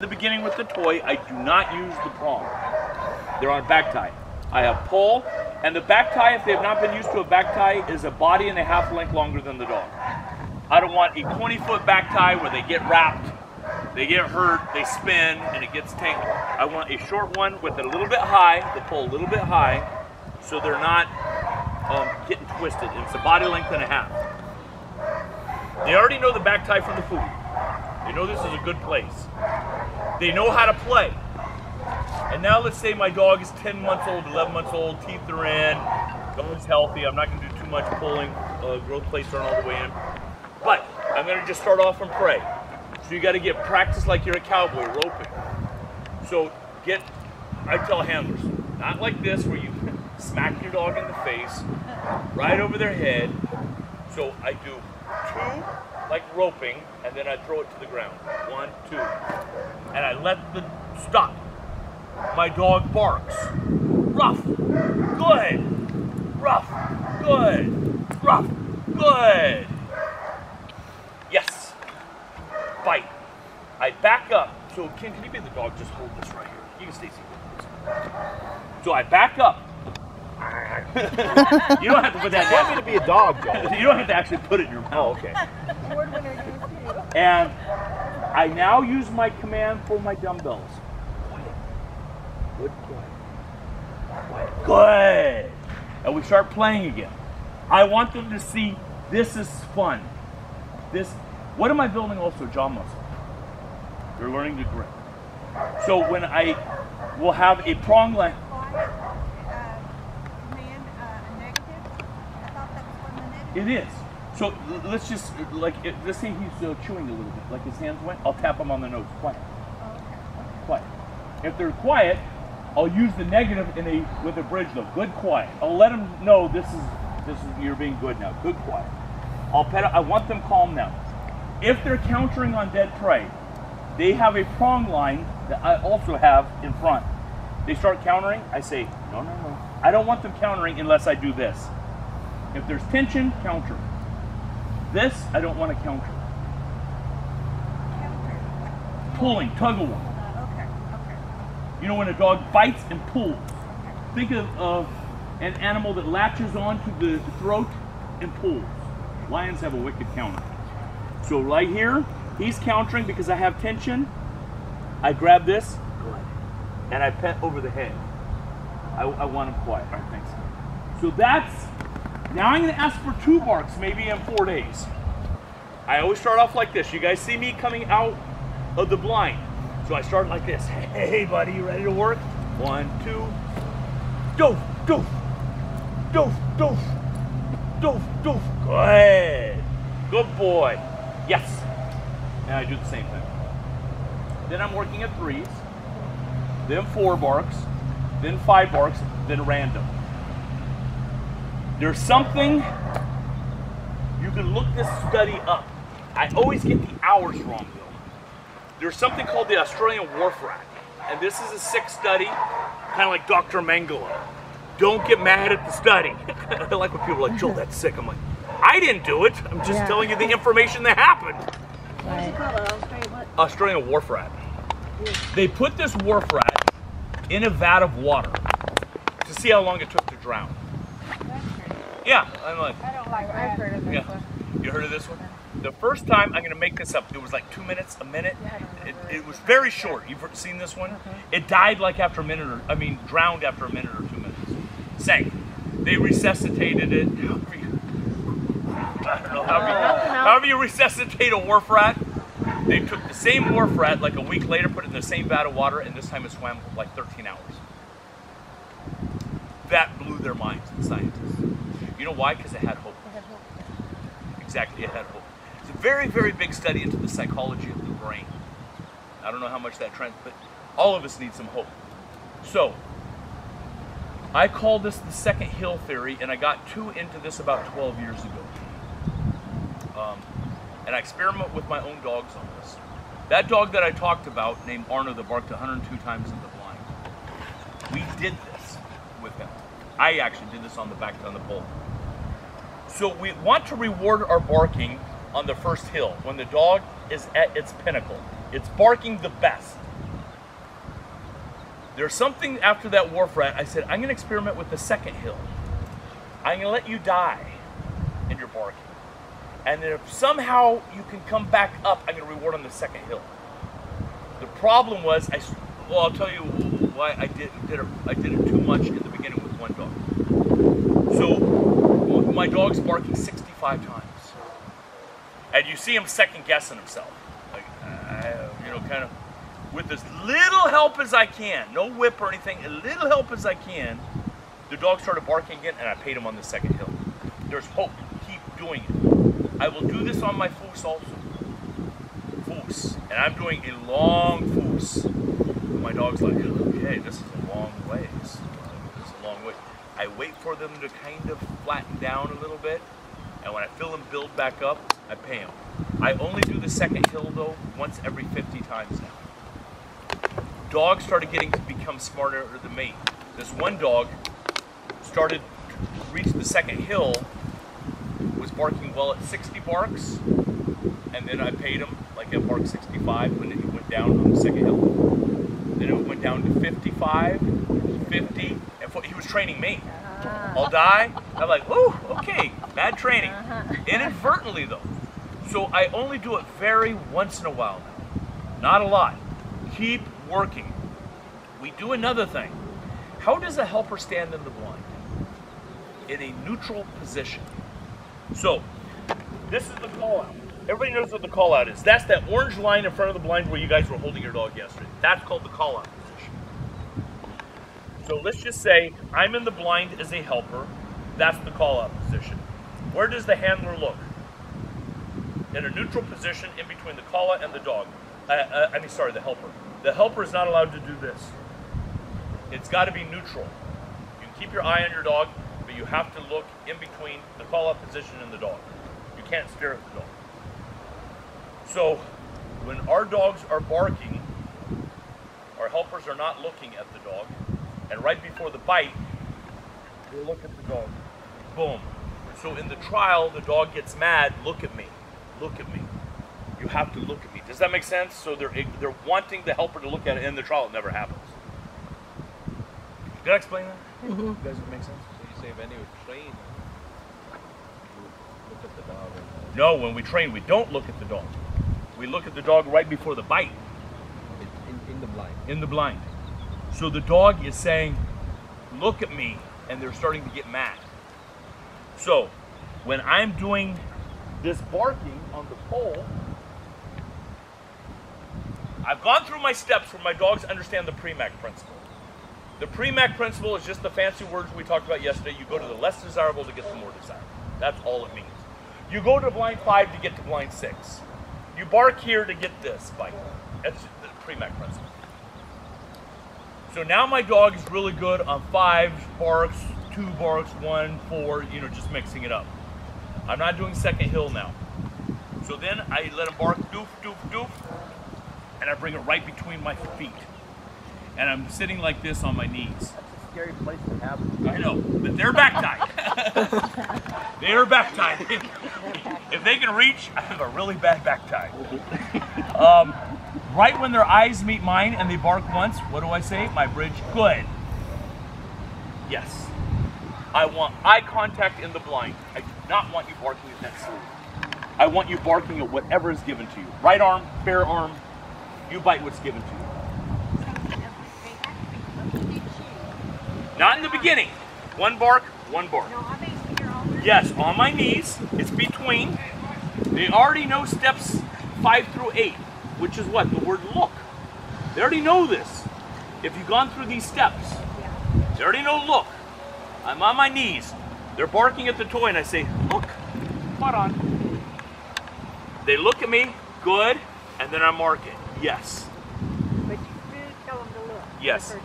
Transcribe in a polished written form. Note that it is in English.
the beginning with the toy, I do not use the prong. They're on a back tie. I have pull, and the back tie, if they have not been used to a back tie, is a body and a half length longer than the dog. I don't want a 20-foot back tie where they get wrapped, they get hurt, they spin, and it gets tangled. I want a short one with it a little bit high, the pull a little bit high, so they're not getting twisted. It's a body length and a half. They already know the back tie from the food. They know this is a good place. They know how to play. And now let's say my dog is 10 months old, 11 months old, teeth are in, dog's healthy. I'm not going to do too much pulling. Growth plates aren't all the way in. But I'm going to just start off and pray. So you got to get practice like you're a cowboy roping. So I tell handlers, not like this where you smack your dog in the face, right over their head. So I do 2 like roping, and then I throw it to the ground. 1, 2. And I let the stop. My dog barks. Rough, good. Rough, good. Rough, good. Yes. Bite. I back up. So can you be the dog? Just hold this right here. You can stay seated. So I back up. You don't have to put that down. You want me to be a dog, Joe? You don't have to actually put it in your mouth. Oh, okay. And I now use my command for my dumbbells. Quiet. Good, quiet. Quiet. Good. And we start playing again. I want them to see this is fun. What am I building also? Jaw muscle. They're learning to grip. So when I will have a prong line. It is. So let's just, let's say he's chewing a little bit, like his hands went, I'll tap him on the nose. Quiet. Quiet. If they're quiet, I'll use the negative with a bridge though. Good, quiet. I'll let them know this is you're being good now. Good, quiet. I'll pet it. I want them calm now. If they're countering on dead prey, they have a prong line that I also have in front. They start countering, I say, no. I don't want them countering unless I do this. If there's tension, counter. This, I don't want to counter. Pulling, tug of war. You know when a dog bites and pulls. Think of an animal that latches onto the throat and pulls. Lions have a wicked counter. So right here, he's countering because I have tension. I grab this, and I pet over the head. I want him quiet. All right, thanks. So that's. Now I'm going to ask for 2 barks, maybe in 4 days. I always start off like this. You guys see me coming out of the blind. So I start like this. Hey, buddy, you ready to work? 1, 2. Doof, doof. Doof, doof. Doof, doof. Good. Good boy. Yes. And I do the same thing. Then I'm working at 3s. Then 4 barks. Then 5 barks. Then random. There's something, you can look this study up. I always get the hours wrong though. There's something called the Australian Wharf Rat. And this is a sick study, kind of like Dr. Mengele. Don't get mad at the study. I like when people are like, Joel, that's sick. I'm like, I didn't do it. I'm just telling you the information that happened. What's it called? Australian Wharf Rat. They put this wharf rat in a vat of water to see how long it took to drown. Yeah, I'm like, I don't like that. I've heard of this one. You heard of this one? The first time, I'm going to make this up, it was like 2 minutes, a minute. It was very short. You've seen this one? It died like after a minute, drowned after a minute or 2 minutes. Sank. They resuscitated it. I don't know, however you resuscitate a wharf rat. They took the same wharf rat like a week later, put it in the same vat of water, and this time it swam like 13 hours. That blew their minds, the scientists. You know why? Because it had hope. Exactly, it had hope. It's a very, very big study into the psychology of the brain. I don't know how much that trends, but all of us need some hope. So, I call this the second hill theory, and I got into this about 12 years ago. And I experiment with my own dogs on this. That dog that I talked about, named Arno, that barked 102 times in the blind, we did this with him. I actually did this on the pole. So we want to reward our barking on the first hill when the dog is at its pinnacle. It's barking the best. There's something after that wharf rat. I said, I'm going to experiment with the second hill. I'm going to let you die in your barking. And then if somehow you can come back up, I'm going to reward on the second hill. The problem was, I'll tell you why I did it too much in the beginning with one dog. So my dog's barking 65 times. And you see him second guessing himself. Like, you know, kind of with as little help as I can, no whip or anything, as little help as I can, the dog started barking again and I paid him on the second hill. There's hope. Keep doing it. I will do this on my foos also. Foos. And I'm doing a long foos. My dog's like, okay, this is a long ways. This is a long way. I wait for them to kind of flatten down a little bit. And when I feel them build back up, I pay them. I only do the second hill though once every 50 times now. Dogs started getting to become smarter than me. This one dog started to reach the second hill, was barking well at 60 barks, and then I paid him like at bark 65 when it went down on the second hill. Then it went down to 55, 50, and he was training me. I'll die. I'm like, whoo, okay, bad training. Inadvertently though. So I only do it very once in a while now. Not a lot. Keep working. We do another thing. How does a helper stand in the blind? In a neutral position. So, this is the call out. Everybody knows what the call out is. That's that orange line in front of the blind where you guys were holding your dog yesterday. That's called the call out position. So let's just say I'm in the blind as a helper. That's the call out position. Where does the handler look? In a neutral position in between the call out and the dog. The helper. The helper is not allowed to do this. It's got to be neutral. You can keep your eye on your dog, but you have to look in between the call-out position and the dog. You can't stare at the dog. So, when our dogs are barking, our helpers are not looking at the dog, and right before the bite, they look at the dog. Boom. So in the trial, the dog gets mad, look at me, look at me. You have to look at me. Does that make sense? So they're wanting the helper to look at it. In the trial, it never happens. Did I explain that? Mm-hmm. You guys, it make sense? So you say when you train, you look at the dog? No, when we train, we don't look at the dog. We look at the dog right before the bite. In the blind? In the blind. So the dog is saying, look at me, and they're starting to get mad. So, when I'm doing this barking on the pole, I've gone through my steps where my dogs understand the Premack principle. The Premack principle is just the fancy words we talked about yesterday. You go to the less desirable to get the more desirable. That's all it means. You go to blind 5 to get to blind 6. You bark here to get this bite. That's the Premack principle. So now my dog is really good on 5 barks, 2 barks, 1, 4, you know, just mixing it up. I'm not doing second hill now. So then I let him bark doof, doof, doof, and I bring it right between my feet. And I'm sitting like this on my knees. That's a scary place to have it. I know, but they're back tied. They are back tied. If they can reach, I have a really bad back tie. Right when their eyes meet mine and they bark once, what do I say? My bridge, good. Yes. I want eye contact in the blind. I do not want you barking at that sleeve. I want you barking at whatever is given to you. Right arm, fair arm, you bite what's given to you. Not in the beginning. One bark, one bark. Yes, on my knees. It's between. They already know steps 5 through 8, which is what? The word look. They already know this. If you've gone through these steps, they already know look. I'm on my knees. They're barking at the toy and I say, look, spot on. They look at me, good, and then I mark it. Yes. But you do tell them to look. Yes.